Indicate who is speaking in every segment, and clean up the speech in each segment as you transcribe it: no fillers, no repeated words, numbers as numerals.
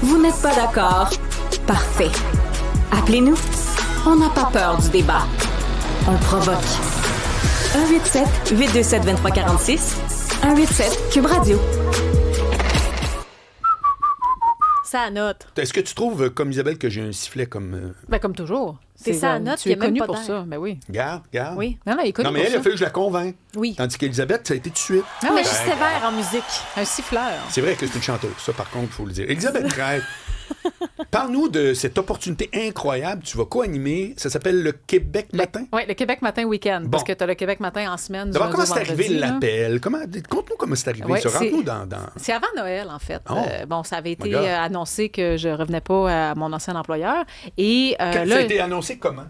Speaker 1: Vous n'êtes pas d'accord? Parfait. Appelez-nous. On n'a pas peur du débat. On le provoque. 187-827-2346. 187 Cube Radio.
Speaker 2: Ça note.
Speaker 3: Est-ce que tu trouves, comme Isabelle, que j'ai un sifflet comme...
Speaker 4: Ben, comme toujours.
Speaker 2: C'est ça à note,
Speaker 4: tu es
Speaker 2: il y a même
Speaker 4: connu
Speaker 2: pas
Speaker 4: pour
Speaker 2: d'air.
Speaker 4: ça. Ben oui.
Speaker 3: Garde.
Speaker 4: Oui. Non, il est connu
Speaker 3: Non, mais
Speaker 4: pour
Speaker 3: elle, il
Speaker 4: ça.
Speaker 3: a fallu que je la convainc.
Speaker 2: Oui.
Speaker 3: Tandis qu'Elisabeth, ça a été tout de suite.
Speaker 4: Ah,
Speaker 2: Mais
Speaker 4: ouais.
Speaker 2: je suis sévère en musique.
Speaker 4: Un siffleur.
Speaker 3: C'est vrai que c'est une chanteuse, ça, par contre, il faut le dire. Elisabeth Crête, parle-nous de cette opportunité incroyable. Tu vas co-animer. Ça s'appelle le Québec Matin.
Speaker 4: Oui, le Québec Matin Week-end.
Speaker 3: Bon.
Speaker 4: Parce que tu as le Québec Matin en semaine.
Speaker 3: D'abord,
Speaker 4: du
Speaker 3: comment
Speaker 4: lundi
Speaker 3: c'est
Speaker 4: au
Speaker 3: arrivé
Speaker 4: vendredi, là.
Speaker 3: l'appel? Conte-nous comment c'est arrivé.
Speaker 4: Ouais,
Speaker 3: ça.
Speaker 4: c'est-
Speaker 3: Rentre-nous dans...
Speaker 4: C'est avant Noël, en fait.
Speaker 3: Oh.
Speaker 4: Bon, ça avait été
Speaker 3: My God.
Speaker 4: annoncé que je revenais pas à mon ancien employeur. Et
Speaker 3: Ça
Speaker 4: là,
Speaker 3: a été annoncé comment?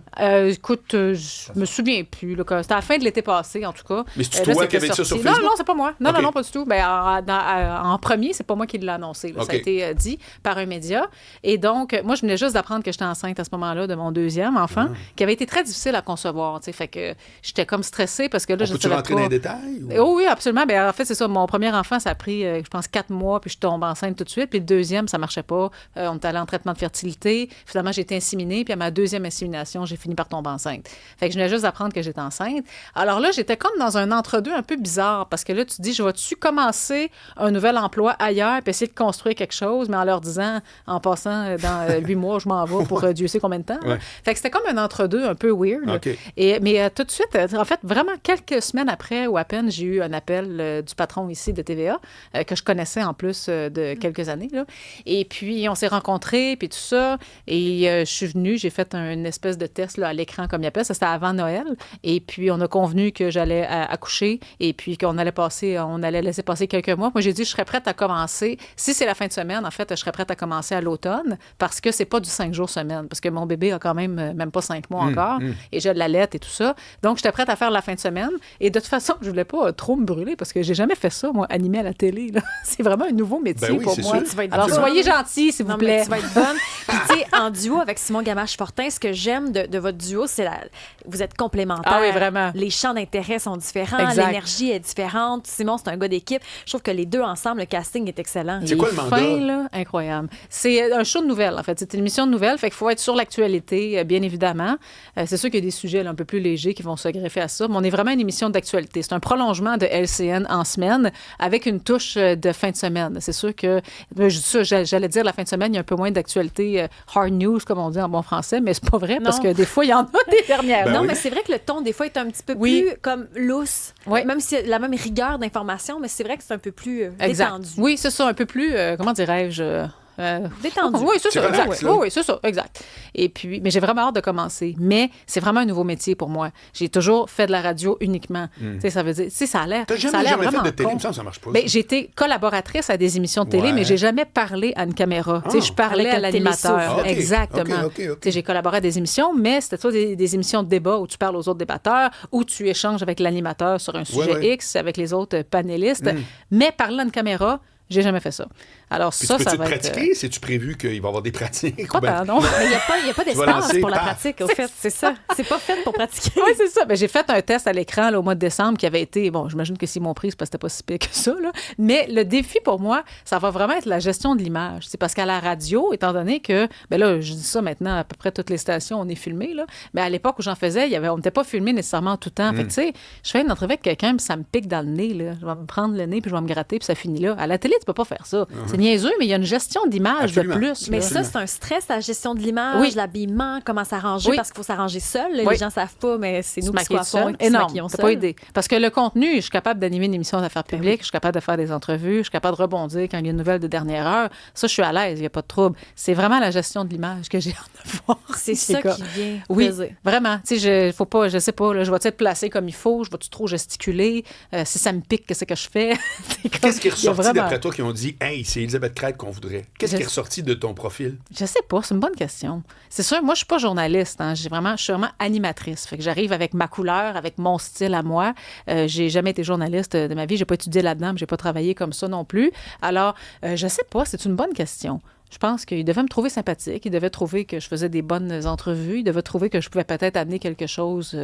Speaker 4: écoute, je me souviens plus. Là, c'était à la fin de l'été passé, en tout cas.
Speaker 3: Mais c'est
Speaker 4: Là,
Speaker 3: toi
Speaker 4: c'était
Speaker 3: qui avais dit ça sur
Speaker 4: sorti.
Speaker 3: Facebook?
Speaker 4: Non, c'est pas moi. Non,
Speaker 3: OK.
Speaker 4: non, pas du tout. Ben, en premier, c'est pas moi qui l'ai annoncé. Là.
Speaker 3: OK.
Speaker 4: Ça a été dit par un média. Et donc, moi, je venais juste d'apprendre que j'étais enceinte à ce moment-là de mon deuxième enfant, qui avait été très difficile à concevoir. Tu sais, fait que j'étais comme stressée parce que là, je
Speaker 3: Peux-tu
Speaker 4: savais
Speaker 3: rentrer
Speaker 4: pas.
Speaker 3: dans les détails? ou-
Speaker 4: Oh oui, absolument. Ben, en fait, c'est ça. Mon premier enfant, ça a pris, je pense, 4 mois, puis je tombe enceinte tout de suite. Puis le deuxième, ça marchait pas. On est allé en traitement de fertilité. Finalement, j'ai été inséminée. Puis à ma deuxième insémination, j'ai fini par tomber enceinte. Fait que je venais juste d'apprendre que j'étais enceinte. Alors là, j'étais comme dans un entre-deux un peu bizarre parce que là, tu te dis, je vais-tu commencer un nouvel emploi ailleurs puis essayer de construire quelque chose, mais en leur disant, en passant, dans 8 mois, je m'en vais pour Dieu sait combien de temps. là.
Speaker 3: Ouais.
Speaker 4: Fait que c'était comme un entre-deux un peu weird.
Speaker 3: OK.
Speaker 4: Mais tout de suite, en fait, vraiment quelques semaines après ou à peine, j'ai eu un appel du patron ici de TVA, que je connaissais en plus de quelques années. Là. Et puis, on s'est rencontrés, puis tout ça. Et je suis venue, j'ai fait une espèce de test là, à l'écran, comme il appelle. Ça, c'était avant Noël. Et puis, on a convenu que j'allais accoucher et puis qu'on allait laisser passer quelques mois. Moi, j'ai dit, je serais prête à commencer. Si c'est la fin de semaine, en fait, je serais prête à commencer à l'automne parce que c'est pas du 5 jours semaine. Parce que mon bébé a quand même pas 5 mois encore. Et j'ai de la lettre et tout ça. Donc, j'étais prête à faire la fin de semaine. Et de toute façon, je voulais pas trop me brûler parce que j'ai jamais fait ça, moi, animer à la télé. Là. C'est vraiment un nouveau métier
Speaker 3: Ben oui,
Speaker 4: pour
Speaker 3: c'est
Speaker 4: moi.
Speaker 3: sûr.
Speaker 2: Tu vas être
Speaker 4: Alors,
Speaker 2: bonne.
Speaker 4: soyez gentils, s'il vous
Speaker 2: Non,
Speaker 4: plaît.
Speaker 2: mais tu vas être bonne. Puis, tu sais, en duo avec Simon Gamache-Fortin, ce que j'aime de votre duo, c'est vous êtes complémentaires.
Speaker 4: Ah oui, vraiment.
Speaker 2: Les champs d'intérêt sont différents,
Speaker 4: Exact.
Speaker 2: l'énergie est différente. Simon, c'est un gars d'équipe. Je trouve que les deux ensemble, le casting est excellent.
Speaker 3: C'est quoi le mandat?
Speaker 4: Fin, là, incroyable. C'est un show de nouvelles, en fait. C'est une émission de nouvelles, fait qu'il faut être sur l'actualité, bien évidemment. C'est sûr qu'il y a des sujets là, un peu plus légers qui vont se greffer à ça, mais on est vraiment une émission d'actualité. C'est un prolongement de LCN en semaine avec une touche de fin de semaine. C'est sûr que, je dis ça, j'allais dire la fin de semaine, il y a un peu moins d'actualité hard news, comme on dit en bon français, mais c'est pas vrai parce
Speaker 2: Non.
Speaker 4: que des fois, il y en a des dernières.
Speaker 3: Ben
Speaker 2: Non,
Speaker 3: oui.
Speaker 2: mais c'est vrai que le ton, des fois, est un petit peu
Speaker 4: Oui.
Speaker 2: plus comme lousse.
Speaker 4: Oui.
Speaker 2: Même si la même rigueur d'information, mais c'est vrai que c'est un peu plus
Speaker 4: Exact.
Speaker 2: détendu.
Speaker 4: Oui, c'est ça, un peu plus, comment dirais-je...
Speaker 2: Détendu.
Speaker 4: Oui, c'est
Speaker 3: C'est
Speaker 4: ça,
Speaker 3: relax,
Speaker 4: exact.
Speaker 3: là.
Speaker 4: Oui, c'est ça, exact. Et puis, mais j'ai vraiment hâte de commencer. Mais c'est vraiment un nouveau métier pour moi. J'ai toujours fait de la radio uniquement. Tu sais, ça veut dire, tu sais, ça a l'air.
Speaker 3: T'as
Speaker 4: ça a
Speaker 3: jamais
Speaker 4: l'air
Speaker 3: fait
Speaker 4: vraiment
Speaker 3: de télé,
Speaker 4: con.
Speaker 3: il me semble que ça marche pas.
Speaker 4: Ben,
Speaker 3: ça.
Speaker 4: j'ai été collaboratrice à des émissions de télé,
Speaker 3: Ouais.
Speaker 4: mais j'ai jamais parlé à une caméra. Tu sais, je parlais
Speaker 2: Avec
Speaker 4: à
Speaker 2: un
Speaker 4: l'animateur.
Speaker 2: télésouffle.
Speaker 3: OK,
Speaker 4: Exactement.
Speaker 3: OK.
Speaker 4: Tu sais, j'ai collaboré à des émissions, mais c'était soit des émissions de débat où tu parles aux autres débatteurs, où tu échanges avec l'animateur sur un sujet
Speaker 3: ouais.
Speaker 4: X, avec les autres panélistes. Mais parler à une caméra, j'ai jamais fait ça. Alors
Speaker 3: Puis
Speaker 4: ça,
Speaker 3: tu
Speaker 4: ça
Speaker 3: peux-tu
Speaker 4: va
Speaker 3: te
Speaker 4: être...
Speaker 3: pratiquer? C'est-tu prévu qu'il va y avoir des pratiques?
Speaker 4: Pas
Speaker 3: ou ben-
Speaker 4: tant, non.
Speaker 2: Mais il n'y a pas
Speaker 3: vas
Speaker 2: d'espace
Speaker 3: lancer,
Speaker 2: pour la
Speaker 3: paf.
Speaker 2: pratique, au fait. C'est ça. C'est pas fait pour pratiquer.
Speaker 4: Oui, c'est ça. Ben, j'ai fait un test à l'écran là, au mois de décembre qui avait été, bon, j'imagine que s'ils m'ont pris, c'est parce que c'était pas si pire que ça, là. Mais le défi pour moi, ça va vraiment être la gestion de l'image. C'est parce qu'à la radio, étant donné que, ben là, je dis ça maintenant, à peu près toutes les stations, on est filmé, là. Mais à l'époque où j'en faisais, on n'était pas filmé nécessairement tout le temps. Fait que, tu sais, je fais une entrevue avec quelqu'un, puis ça me pique dans le nez, là. Je vais me prendre le nez, puis je vais me gratter, puis ça finit là. À la télé, tu peux pas faire ça. C'est niaiseux, mais il y a une gestion d'image de
Speaker 3: Absolument.
Speaker 4: plus.
Speaker 2: Mais
Speaker 4: là.
Speaker 2: ça, c'est un stress, la gestion de l'image,
Speaker 4: Oui.
Speaker 2: l'habillement, comment s'arranger,
Speaker 4: Oui.
Speaker 2: parce qu'il faut s'arranger seul.
Speaker 4: Oui.
Speaker 2: Les gens savent pas, mais c'est nous
Speaker 4: Se
Speaker 2: qui
Speaker 4: maquiller
Speaker 2: se coiffons
Speaker 4: seule.
Speaker 2: et qui se
Speaker 4: Énorme.
Speaker 2: maquillons
Speaker 4: T'as
Speaker 2: seuls.
Speaker 4: pas idée. Parce que le contenu, je suis capable d'animer une émission d'affaires publiques, je suis capable de faire des entrevues, je suis capable de rebondir quand il y a une nouvelle de dernière heure. Ça, je suis à l'aise, il n'y a pas de trouble. C'est vraiment la gestion de l'image que j'ai hâte de voir.
Speaker 2: C'est ça qui vient
Speaker 4: Oui,
Speaker 2: peser.
Speaker 4: vraiment. Tu sais, faut pas, je sais pas, là, je vais être placée comme il faut, je vais-tu trop gesticuler, si ça me pique, qu'est-ce que je fais? C'est comme-
Speaker 3: Qu'est-ce qui est
Speaker 4: il y a
Speaker 3: ressorti
Speaker 4: vraiment-
Speaker 3: d'après toi qui ont dit « Hey, c'est Elisabeth Crête qu'on voudrait ». Qu'est-ce qui est ressorti de ton profil?
Speaker 4: Je sais pas, c'est une bonne question. C'est sûr, moi, je suis pas journaliste. Hein. Je suis vraiment animatrice. Fait que j'arrive avec ma couleur, avec mon style à moi. J'ai jamais été journaliste de ma vie. J'ai pas étudié là-dedans, mais j'ai pas travaillé comme ça non plus. Alors, je sais pas, c'est une bonne question. Je pense qu'il devait me trouver sympathique. Il devait trouver que je faisais des bonnes entrevues. Il devait trouver que je pouvais peut-être amener quelque chose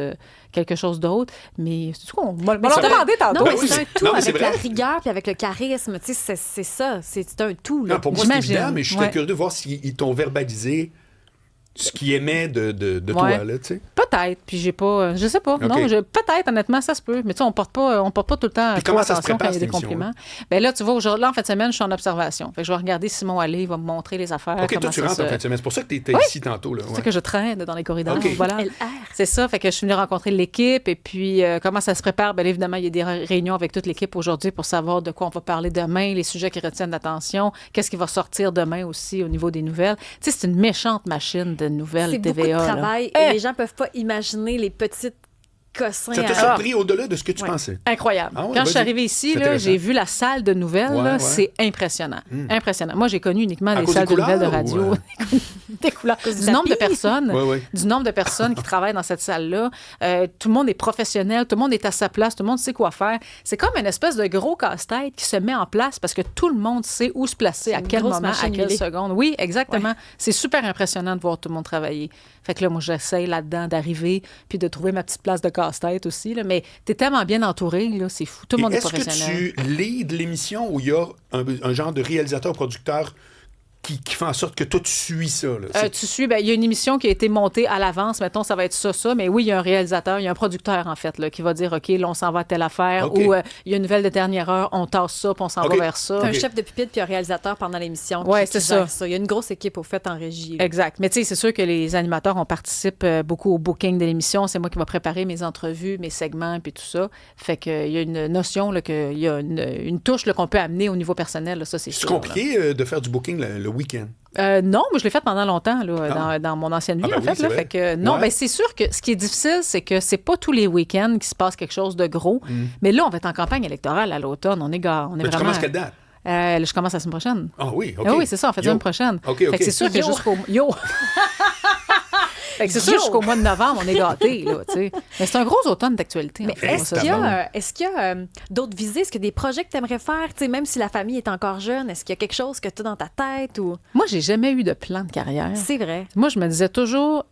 Speaker 4: d'autre. Mais c'est tout. On m'a demandé tantôt.
Speaker 2: Non, mais
Speaker 3: oui,
Speaker 2: c'est un
Speaker 3: c'est-
Speaker 2: tout
Speaker 3: non, mais c'est
Speaker 2: avec la
Speaker 3: vrai.
Speaker 2: rigueur puis avec le charisme. Tu sais, c'est ça. C'est un tout. Là.
Speaker 3: Non, pour moi, c'est
Speaker 4: J'imagine.
Speaker 3: évident, mais je suis
Speaker 4: Ouais.
Speaker 3: curieux de voir s'ils t'ont verbalisé ce qu'ils aimaient de toi,
Speaker 4: Ouais.
Speaker 3: là, tu sais.
Speaker 4: Peut-être. Puis j'ai pas. Je sais pas. Non, peut-être, honnêtement, ça se peut. Mais tu sais, on porte pas tout le temps
Speaker 3: Puis
Speaker 4: trop
Speaker 3: comment ça se
Speaker 4: attention quand
Speaker 3: prépare,
Speaker 4: il y a des
Speaker 3: cette
Speaker 4: compliments. Ben là, tu vois, aujourd'hui, là, en fin de semaine, je suis en observation. Fait que je vais regarder Simon aller, il va me montrer les affaires.
Speaker 3: OK, toi,
Speaker 4: comment
Speaker 3: tu
Speaker 4: ça
Speaker 3: rentres en fin de semaine. C'est pour ça que tu étais ici tantôt, là.
Speaker 4: C'est
Speaker 3: Ouais.
Speaker 4: ça que je traîne dans les corridors.
Speaker 3: OK.
Speaker 4: Voilà.
Speaker 2: LR.
Speaker 4: C'est ça. Fait que je suis venue rencontrer l'équipe et puis comment ça se prépare. Bien évidemment, il y a des réunions avec toute l'équipe aujourd'hui pour savoir de quoi on va parler demain, les sujets qui retiennent l'attention, qu'est-ce qui va sortir demain aussi au niveau des nouvelles. Tu sais, c'est une méchante machine de nouvelles
Speaker 2: C'est beaucoup
Speaker 4: TVA.
Speaker 2: de
Speaker 4: là.
Speaker 2: travail et les gens peuvent pas imaginer les petites cossins.
Speaker 3: Ça t'a
Speaker 2: à-
Speaker 3: surpris au-delà de ce que tu pensais?
Speaker 4: Incroyable.
Speaker 3: Ah ouais,
Speaker 4: Quand je suis
Speaker 3: vas-y.
Speaker 4: arrivée ici,
Speaker 3: C'est
Speaker 4: là,
Speaker 3: intéressant.
Speaker 4: j'ai vu la salle de nouvelles.
Speaker 3: Ouais,
Speaker 4: là,
Speaker 3: ouais.
Speaker 4: c'est impressionnant. Impressionnant. Moi, j'ai connu uniquement
Speaker 3: À
Speaker 4: les
Speaker 3: cause
Speaker 4: salles
Speaker 3: des
Speaker 4: de nouvelles de
Speaker 3: couleurs,
Speaker 4: radio.
Speaker 3: ou,
Speaker 4: Des couleurs.
Speaker 2: du
Speaker 4: Du nombre de
Speaker 2: tapis?
Speaker 4: personnes.
Speaker 3: Ouais, ouais.
Speaker 4: Du nombre de personnes qui travaillent dans cette salle-là. Tout le monde est professionnel, tout le monde est à sa place, tout le monde sait quoi faire. C'est comme une espèce de gros casse-tête qui se met en place parce que tout le monde sait où se placer, à
Speaker 2: une
Speaker 4: quel
Speaker 2: grosse
Speaker 4: moment, à
Speaker 2: machine
Speaker 4: quelle
Speaker 2: huilée.
Speaker 4: seconde. Oui, exactement. C'est super impressionnant de voir tout le monde travailler. Fait que là, moi, j'essaie là-dedans d'arriver puis de trouver ma petite place de casse-tête aussi. Là. Mais t'es tellement bien entouré, là, c'est fou. Tout le
Speaker 3: Et
Speaker 4: monde est
Speaker 3: est-ce
Speaker 4: professionnel.
Speaker 3: que tu leads l'émission où il y a un genre de réalisateur-producteur qui fait en sorte que toi, tu suis ça? Là?
Speaker 4: Tu suis, il y a une émission qui a été montée à l'avance, mettons, ça va être ça, mais oui, il y a un réalisateur, il y a un producteur, en fait, là, qui va dire, OK, là, on s'en va à telle affaire,
Speaker 3: OK.
Speaker 4: ou il y a une nouvelle de dernière heure, on tasse ça, puis on s'en
Speaker 3: OK.
Speaker 4: va vers ça.
Speaker 2: T'as un
Speaker 3: OK.
Speaker 2: chef de pupitre puis un réalisateur pendant l'émission.
Speaker 4: Ouais,
Speaker 2: qui
Speaker 4: c'est
Speaker 2: gère
Speaker 4: ça.
Speaker 2: Il y a une grosse équipe au fait en régie. là.
Speaker 4: Exact. Mais tu sais, c'est sûr que les animateurs, on participe beaucoup au booking de l'émission. C'est moi qui vais préparer mes entrevues, mes segments, puis tout ça. Fait qu'il y a une notion, là, qu'il y a une touche là, qu'on peut amener au niveau personnel, là, ça, c'est
Speaker 3: C'est
Speaker 4: sûr.
Speaker 3: compliqué de faire du booking le week-end.
Speaker 4: Non, mais je l'ai fait pendant longtemps là,
Speaker 3: Ah.
Speaker 4: dans mon ancienne vie,
Speaker 3: Ah ben
Speaker 4: en
Speaker 3: oui,
Speaker 4: fait.
Speaker 3: c'est
Speaker 4: Là,
Speaker 3: vrai.
Speaker 4: fait que, non,
Speaker 3: Ouais.
Speaker 4: ben, c'est sûr que ce qui est difficile, c'est que c'est pas tous les week-ends qu'il se passe quelque chose de gros. Mais là, on va être en campagne électorale à l'automne. On est
Speaker 3: Mais tu
Speaker 4: vraiment...
Speaker 3: commences quelle date?
Speaker 4: Là, je commence la semaine prochaine.
Speaker 3: Ah oui, OK.
Speaker 4: Ah oui, c'est ça, on fait la
Speaker 3: Yo.
Speaker 4: semaine prochaine.
Speaker 3: OK,
Speaker 4: Fait
Speaker 3: OK.
Speaker 4: que c'est sûr que
Speaker 2: Yo.
Speaker 4: jusqu'au... Yo! Fait que c'est sûr
Speaker 2: Yo.
Speaker 4: jusqu'au mois de novembre, on est gâtés, là, tu sais. Mais c'est un gros automne d'actualité.
Speaker 2: Mais
Speaker 4: en fait,
Speaker 2: est-ce
Speaker 4: moi,
Speaker 2: qu'il y
Speaker 4: ça.
Speaker 2: a, d'autres visées? Est-ce qu'il y a des projets que tu aimerais faire? Tu sais, même si la famille est encore jeune, est-ce qu'il y a quelque chose que tu as dans ta tête? Ou...
Speaker 4: Moi, j'ai jamais eu de plan de carrière.
Speaker 2: C'est vrai.
Speaker 4: Moi, je me disais toujours,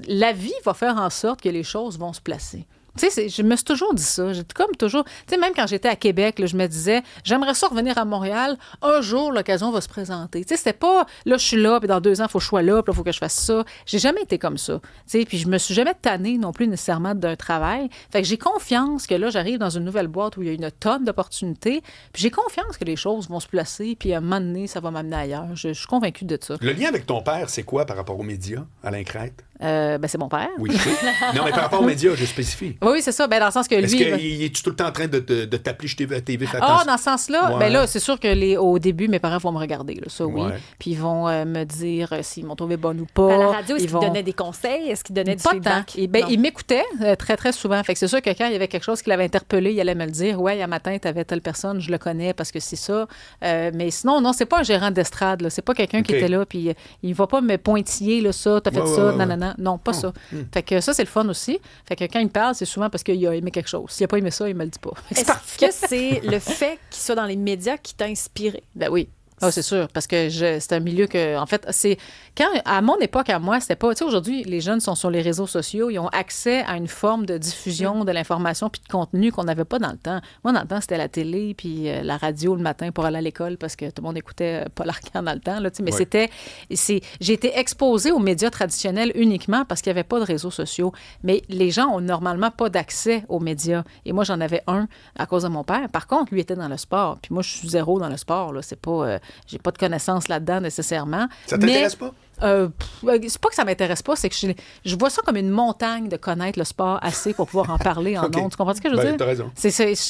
Speaker 4: la vie va faire en sorte que les choses vont se placer. Tu sais, je me suis toujours dit ça. J'ai comme toujours... Tu sais, même quand j'étais à Québec, là, je me disais, j'aimerais ça revenir à Montréal. Un jour, l'occasion va se présenter. Tu sais, c'était pas, là, je suis là, puis dans 2 ans, il faut que je sois là, puis il faut que je fasse ça. J'ai jamais été comme ça. Tu sais, puis je me suis jamais tannée non plus nécessairement d'un travail. Fait que j'ai confiance que là, j'arrive dans une nouvelle boîte où il y a une tonne d'opportunités. Puis j'ai confiance que les choses vont se placer, puis à un moment donné, ça va m'amener ailleurs. Je suis convaincue de ça.
Speaker 3: Le lien avec ton père, c'est quoi par rapport aux médias, Alain Crête?
Speaker 4: C'est mon père.
Speaker 3: Oui, je sais. Non, mais par rapport aux médias, je spécifie.
Speaker 4: Oui, c'est ça. Ben, dans le sens que
Speaker 3: Est-ce
Speaker 4: lui...
Speaker 3: qu'il est tout le temps en train de t'appeler chez TV? Fais
Speaker 4: Ah,
Speaker 3: attention.
Speaker 4: dans ce sens-là,
Speaker 3: Ouais.
Speaker 4: ben là, c'est sûr que au début, mes parents vont me regarder, là, ça oui.
Speaker 3: Ouais.
Speaker 4: Puis ils vont me dire s'ils m'ont trouvé bonne ou pas.
Speaker 2: À la radio, est-ce
Speaker 4: Ils
Speaker 2: qu'il donnait des conseils? Est-ce qu'il donnait du
Speaker 4: Pas
Speaker 2: feedback?
Speaker 4: tant. Ben,
Speaker 2: Non.
Speaker 4: il m'écoutait très, très souvent. Fait que c'est sûr que quand il y avait quelque chose qui l'avait interpellé, il allait me le dire. Ouais, un matin, tu avais telle personne, je le connais parce que c'est ça. Mais sinon, non, c'est pas un gérant d'estrade. Là. C'est pas quelqu'un qui
Speaker 3: OK.
Speaker 4: était là. Puis il va pas me pointiller, là, ça, t'as fait
Speaker 3: Ouais,
Speaker 4: ça,
Speaker 3: ouais, ouais.
Speaker 4: non. Non, pas ça. Fait que ça, c'est le fun aussi. Fait que quand il me parle, c'est souvent parce qu'il a aimé quelque chose. S'il a pas aimé ça, il me le dit pas. Fait que c'est parfait.
Speaker 2: Est-ce que c'est le fait qu'il soit dans les médias qui t'a inspiré?
Speaker 4: Ben oui. Ah, c'est sûr, parce que c'est un milieu que, en fait, c'est... Quand, à mon époque, à moi, c'était pas... Tu sais, aujourd'hui, les jeunes sont sur les réseaux sociaux, ils ont accès à une forme de diffusion de l'information puis de contenu qu'on n'avait pas dans le temps. Moi, dans le temps, c'était la télé puis la radio le matin pour aller à l'école parce que tout le monde écoutait Paul Arcand dans le temps, là, tu sais, mais
Speaker 3: Ouais.
Speaker 4: j'ai été exposée aux médias traditionnels uniquement parce qu'il n'y avait pas de réseaux sociaux. Mais les gens ont normalement pas d'accès aux médias. Et moi, j'en avais un à cause de mon père. Par contre, lui était dans le sport. Puis moi, je suis zéro dans le sport, là. C'est pas... j'ai pas de connaissances là-dedans nécessairement.
Speaker 3: Ça t'intéresse pas?
Speaker 4: C'est pas que ça m'intéresse pas, c'est que je vois ça comme une montagne de connaître le sport assez pour pouvoir en parler en
Speaker 3: OK.
Speaker 4: ondes. Tu comprends ce que je veux
Speaker 3: Ben,
Speaker 4: dire?
Speaker 3: t'as raison.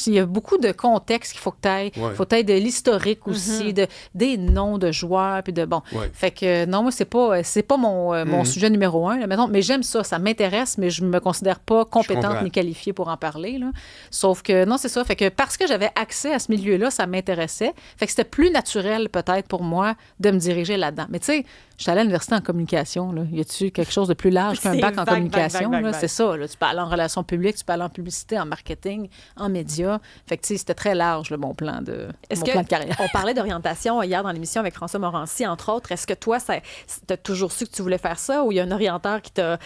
Speaker 4: Il y a beaucoup de contexte qu'il faut que tu ailles. Il
Speaker 3: Ouais.
Speaker 4: faut que tu ailles de l'historique aussi, des noms de joueurs, puis de bon.
Speaker 3: Ouais.
Speaker 4: Fait que non, moi, c'est pas mon sujet numéro 1, là, mettons, mais j'aime ça m'intéresse, mais je me considère pas compétente
Speaker 3: comprends.
Speaker 4: ni qualifiée pour en parler. Là. Sauf que non, c'est ça. Fait que parce que j'avais accès à ce milieu-là, ça m'intéressait. Fait que c'était plus naturel peut-être pour moi de me diriger là-dedans. Mais tu sais, j'étais allée à université en communication? Là? Y a-tu quelque chose de plus large qu'un
Speaker 2: C'est
Speaker 4: bac en
Speaker 2: vague,
Speaker 4: communication?
Speaker 2: vague,
Speaker 4: là?
Speaker 2: vague.
Speaker 4: C'est ça. Là. Tu peux aller en relations publiques, tu peux aller en publicité, en marketing, en médias. Fait que, tu sais, c'était très large, là, mon plan de carrière.
Speaker 2: On parlait d'orientation hier dans l'émission avec François Morancy, entre autres. Est-ce que toi, t'as toujours su que tu voulais faire ça ou il y a un orienteur qui t'a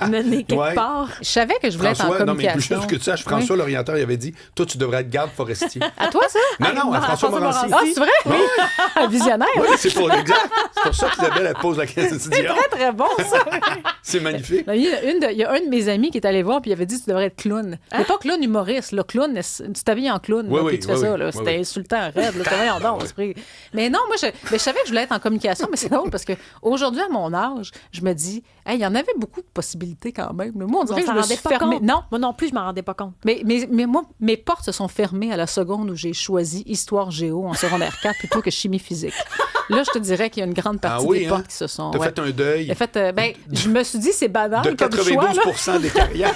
Speaker 2: mené quelque part?
Speaker 4: Je savais que je voulais être en
Speaker 3: François, non, mais plus
Speaker 4: communication.
Speaker 3: juste que tu saches, François, l'orienteur, il avait dit, toi, tu devrais être garde forestier.
Speaker 4: À toi, ça?
Speaker 3: Non, à François Morancy.
Speaker 4: Ah, c'est vrai? Oui. Un visionnaire.
Speaker 3: Oui, c'est pour ça qu'Isabelle, elle pose la question. Tu dis,
Speaker 4: Très, très bon, ça.
Speaker 3: c'est magnifique.
Speaker 4: Il y a un de mes amis qui est allé voir puis il avait dit tu devrais être clown. Mais pas clown humoriste. Le clown, tu t'habilles en clown.
Speaker 3: Oui,
Speaker 4: là,
Speaker 3: oui,
Speaker 4: puis tu fais
Speaker 3: oui,
Speaker 4: ça.
Speaker 3: oui,
Speaker 4: Là,
Speaker 3: oui,
Speaker 4: c'était
Speaker 3: oui.
Speaker 4: insultant, raide. Là, voyons donc, esprit. Mais non, moi, je savais que je voulais être en communication, mais c'est drôle parce qu'aujourd'hui, à mon âge, je me dis, hey, il y en avait beaucoup de possibilités quand même. Moi, on dirait que je me suis fermée. Non.
Speaker 2: Moi non plus, je m'en rendais pas compte.
Speaker 4: Mais moi, mes portes se sont fermées à la seconde où j'ai choisi histoire géo en secondaire 4 plutôt que chimie physique. Là, je te dirais qu'il y a une grande partie des portes qui se sont...
Speaker 3: T'as fait un deuil
Speaker 4: J'ai fait, je me suis dit, c'est banal
Speaker 3: de
Speaker 4: comme
Speaker 3: 92
Speaker 4: choix, là.
Speaker 3: des carrières.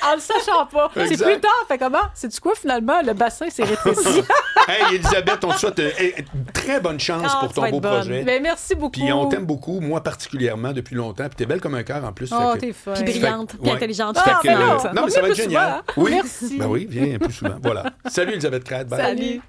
Speaker 4: En le sachant pas.
Speaker 3: Exact.
Speaker 4: C'est plus tard. Fait comment? C'est-tu quoi, finalement? Le bassin s'est rétréci.
Speaker 3: Hey, Elisabeth, on te souhaite une très bonne chance pour
Speaker 2: tu
Speaker 3: ton
Speaker 2: vas
Speaker 3: beau
Speaker 2: être bonne.
Speaker 3: projet.
Speaker 4: Mais merci beaucoup.
Speaker 3: Puis on t'aime beaucoup, moi particulièrement, depuis longtemps. Puis t'es belle comme un cœur en plus.
Speaker 4: Oh,
Speaker 3: fait que-
Speaker 4: t'es folle.
Speaker 2: Puis brillante, puis
Speaker 3: ouais.
Speaker 2: intelligente.
Speaker 3: Fait
Speaker 4: Ah,
Speaker 3: que,
Speaker 4: ben non,
Speaker 3: non, mais ça va être
Speaker 4: plus
Speaker 3: génial.
Speaker 4: souvent, hein?
Speaker 3: Oui.
Speaker 4: Merci.
Speaker 3: Ben oui, viens plus souvent. Voilà. Salut, Elisabeth Crête. Bye.
Speaker 4: Salut.